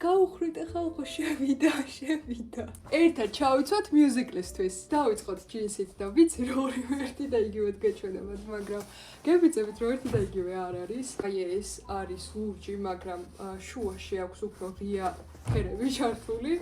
გაუხრით ხალხო შევიდა. ერთად ჩავიცვათ მიუზიკლისთვის. დავიწყოთ ჯინსით და ვიცი რომ ორივე ერთი და იგივედ გეჩვენებათ, მაგრამ გებიწებით რომ ერთი და იგივე არ არის. აი ეს არის ლურჯი, მაგრამ შუაში აქვს უფრო ღია ფერები ჩართული.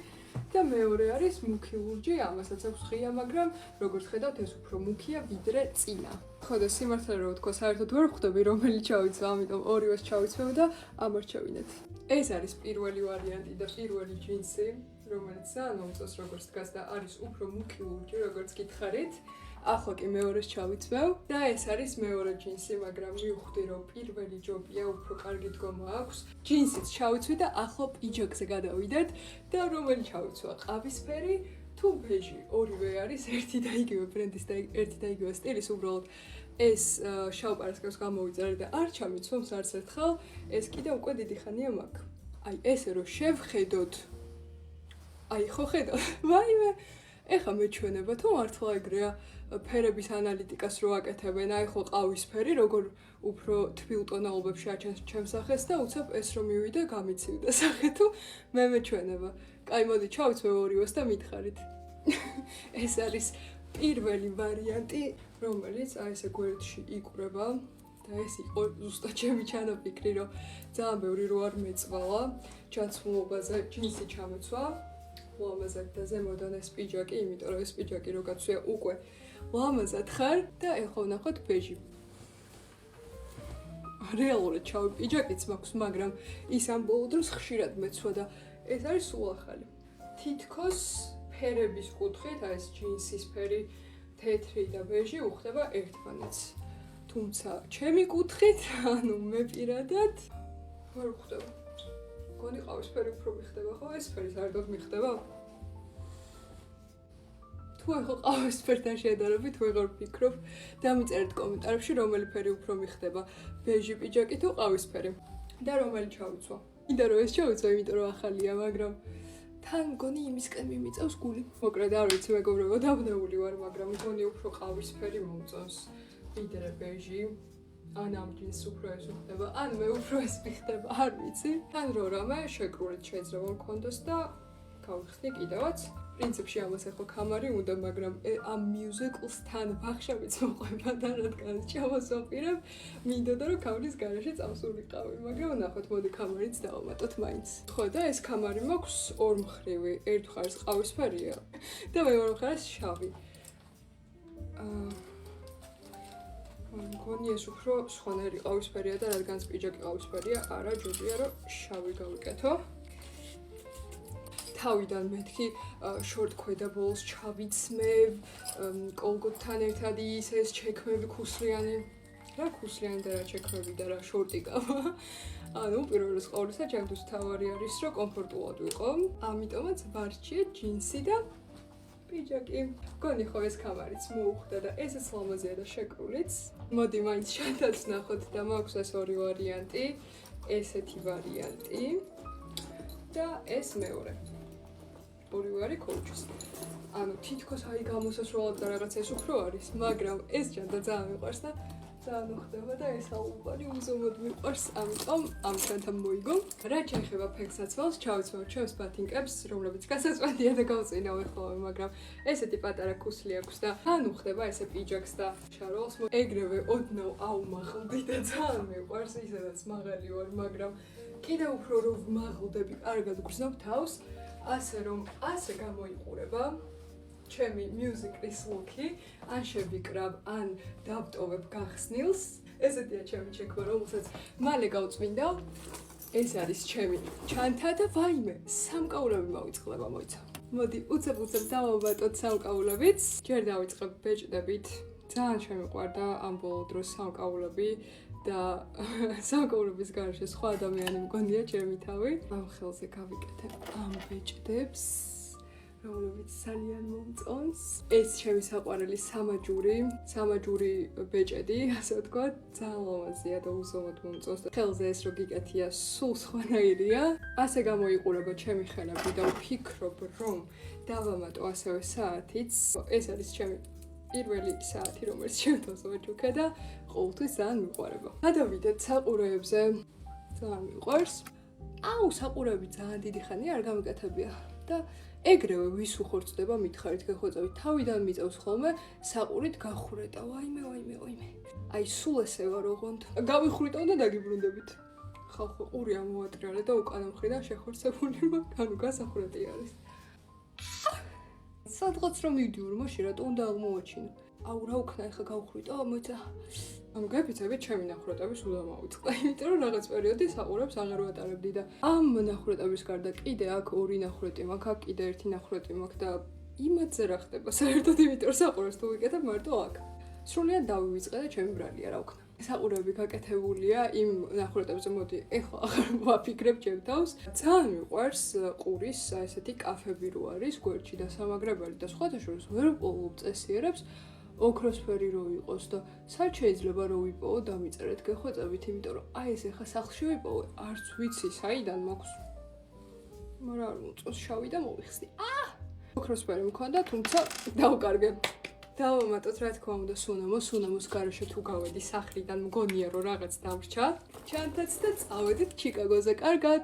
და მეორე არის მუქი ლურჯი, ამასაც აქვს ღია, მაგრამ როგორც ხედავთ, ეს უფრო მუქია ვიდრე წინა. ხო და სიმართლე რომ ვთქვა, საერთოდ ვერ ხვდები რომელი ჩავიცვა, ამიტომ ორივეს ჩავიცვევ და ამორჩევინეთ. ეს არის პირველი ვარიანტი და პირველი ჯინსი, რომელიც ძალიან მომწონს როგორც დგას და არის უფრო მუქი ლურჯი, როგორც გითხარით. ახლა კი მეორეს ჩავიცვევ და ეს არის მეორე ჯინსი, მაგრამ მივხვდი რომ პირველი ჯობია უფრო კარგი დგომა აქვს. ჯინსიც ჩავიცვი და ახლა პიჯაკზე გადავიდეთ და რომელი ჩავიცვა? ყავისფერი თუ ბეჟი? ორივე არის ერთი და იგივე ბრენდის და ერთი და იგივე სტილის, უბრალოდ ეს შავპარასკევს გამოვიწერე და არ ჩამიცვამს არც ერთხელ, ეს კიდე უკვე დიდი ხანია მაქვს. აი ესე რომ შევხედოთ. აი ხო ხედავთ? ვაიმე ეხა მეჩვენება თუ მართლა ეგრეა ფერების ანალიტიკას რო აკეთებენ, აი ხო ყავისფერი როგორ უფრო თბილ ტონალობებში აჩენს ჩემს სახეს და უცებ ეს რომ მივიდა გამიცივდა სახე თუ მე მეჩვენება. კაი მოდი ჩავიცვევ ორივეს და მითხარით. ეს არის პირველი ვარიანტი, რომელიც აი ესე გვერდში იკვრება და ეს იყო ზუსტად ჩემი ჩანაფიქრი, რომ ძალიან ბევრი რო არ მეწვალა, ჩაცმულობაზე ჯინსი ჩამეცვა. ლამაზად და ზემოდან ეს პიჯაკი, იმიტომ რომ ეს პიჯაკი რო გაცვია უკვე ლამაზად ხარ და ეხლა ვნახოთ ბეჟი. რეალურად ჩავი პიჯაკიც მაქვს, მაგრამ ის ამ ბოლო დროს ხშირად მეცვა და ეს არის სულ ახალი. თითქოს ფერების კუთხით, აი ეს ჯინსის ფერი, თეთრი და ბეჟი უხდება ერთმანეთს. თუმცა ჩემი კუთხით, ანუ მე პირადად ვერ ვხვდება. გონი ყავისფერი უფრო მიხდება ხო? ეს ფერი საერთოდ მიხდება? თუ ახლა ყავისფერთან შედარებით ვეღარ ვფიქრობ, დამიწერეთ კომენტარებში რომელი ფერი უფრო მიხდება, ბეჟი პიჯაკი თუ ყავისფერი და რომელი ჩავიცვა. მინდა რომ ეს ჩავიცვა, იმიტომ რომ ახალია, მაგრამ თან მგონი იმისკენ მიმიწევს გული. მოკლედ არ ვიცი მეგობრებო, დაბნეული ვარ, მაგრამ მგონი უფრო ყავისფერი მომწონს ვიდრე ბეჟი. ან ამ ჯინსს უფრო ეს უხდება, ან მე უფრო ეს მიხდება, არ ვიცი. თან რო რამე შეკრულით შეიძლება მქონდეს და გავიხსნი კიდევაც. პრინციპში ამას ახლა კამარი უნდა, მაგრამ ამ მიუზიკლსთან ბახშებიც მოყვება და რადგან ჩავასვაპირებ, მინდოდა რომ კამრის garaში წავსულიყავი, მაგრამ ნახოთ, მოდი კამარიც დავამატოთ მაინც. ხო და ეს კამარი მაქვს ორმხრივი, ერთ მხარეს ყავისფერია და მეორე მხარეს შავი. მგონი ეს უფრო სხვანაირი ყავისფერია და რადგანაც პიჯაკი ყავისფერია, არა ჯობია რომ შავი გავიკეთო. თავიდან მეთქი შორტ ქვედა ბოლოს ჩავიცმევ, კოლგოტთან ერთად ის ეს ჩექმები ქუსლიანი. რა ქუსლიანი და რა ჩექმები და რა შორტი გავა. ანუ პირველ ყოვლისა ჩემთვის თავარი არის რომ კომფორტულად ვიყო. ამიტომაც ვარჩიე ჯინსი და პიჯაკი. გონი ხო ეს კამარიც მოუხდა და ესეც ლამაზია და შეკრულიც. მოდი მაინც შეთაც ნახოთ და მაქვს ეს ორი ვარიანტი, ესეთი ვარიანტი და ეს მეორე. ორივე არის კოუჩის. ანუ თითქოს აი გამოსასვლელად და რაღაც ეს უფრო არის, მაგრამ ეს ჯანდა ძალიან მიყვარს და ძალიან მოხდება და ეს ალბანი უზომოდ მიყვარს, ამიტომ ამ ჩვენთან მოიგო. რა შეიძლება ფექსაცვალს, ჩავიცვალ ჩემს ბათინკებს, რომლებიც გასაწვადია და გავწინავ ხოლმე, მაგრამ ესეთი პატარა ქუსლი აქვს და ან უხდება ესე პიჯაკს და შარვალს. ეგრევე ოდნავ აუმაღლდი და ძალიან მიყვარს, ისედაც მაღალი ვარ, მაგრამ კიდევ უფრო რომ ვმაღლდები, კარგად გრძნობ თავს, ასე რომ ასე გამოიყურება ჩემი მიუზიკლის ლუკი, ან შევიკრავ, ან დავტოვებ გახსნილს. ესეთია ჩემი ჩექვა, რომელსაც მალე გავწმინდა. ეს არის ჩემი ჩანთა და ვაიმე, სამკაულები მოვიწყდება, მოიცა. მოდი, უცებ დავავატოთ სამკაულებიც. ჯერ დავიწყებ ბეჭდებით. ძალიან შემიყვარდა ამ ბოლო დროს სამკაულები და სამკაულების გარშე სხვა ადამიანი მგონია ჩემი თავი. ამ ხელზე გავიკეთებ ამ ბეჭდებს. რომლებიც ძალიან მომწონს. ეს ჩემი საყვარელი სამაჯური ბეჭედი, ასე ვთქვათ, ძალიან ლამაზია და უზომოდ მომწონს. ხელზე ეს რო გიკეთია, სულ სხვანაირია. ასე გამოიყურება ჩემი ხელები და ვფიქრობ, რომ დავამატო ასევე საათიც. ეს არის ჩემი პირველი საათი, რომელიც შემთხვევას ვაჩუქე და ყოველთვის ძალიან მიყვარება. გადავიდეთ საყურეებზე. ძალიან მიყვარს. აუ, საყურები ძალიან დიდი ხანია არ გამიკეთებია და ეგრევე ვის უხორცდება მითხარით გეხვეწავით თავიდან მიწევს ხოლმე საყურით გახურეტა ვაიმე აი სულ ესე ვარ ოღონდ გავიხვრიტავ და დაგიბრუნდებით ხალხო ყური ამოვატრიალე და უკანა მხრიდან შეხორცებული მაგრამ გასახურეტი არის სადღაც რომ მივდივარ მაშინ რატო უნდა აღმოვაჩინო აუ რა უქნა ეხა გავხვრიტავ მოიცა ამ გაფიცებით ჩემი ნახურეტების უნდა მოვიწყდა იმიტომ რომ რაღაც პერიოდი საყურებს აღარ ვატარებდი და ამ ნახურეტების გარდა კიდე აქ ორი ნახურეტი მაქვს აქ კიდე ერთი ნახურეტი მაქვს და იმათზე რა ხდება საერთოდ იმიტომ რომ საყურებს თუ ვიკეთებ მარტო აქ სრულიად დავივიწყე და ჩემი ბრალია რა ვქნა საყურები გაკეთებულია იმ ნახურეტებზე მოდი ეხლა აღარ ვაფიქრებ ჩემ თავს ძალიან მიყვარს ყურის ესეთი კაფები რო არის გვერდში და სამაგრებელი და სხვათა შორის ვერ ვყოლობ წესიერებს ოქროსფერი რო იყოს და სად შეიძლება რო ვიპოვო დამიწერეთ გეხვეწებით იმიტომ რომ აი ეს ახლა სახლში ვიპოვე არც ვიცი საიდან მაქვს მაგრამ არ მოწონს შავი და მოვიხსნი ოქროსფერი მქონდა თუმცა დავკარგე დავამატოთ რა თქმა უნდა სუნამოს გარეშე თუ გავედი სახლიდან მგონია რომ რაღაც დავრჩა ჩანთაც და წავედით ჩიკაგოზე კარგად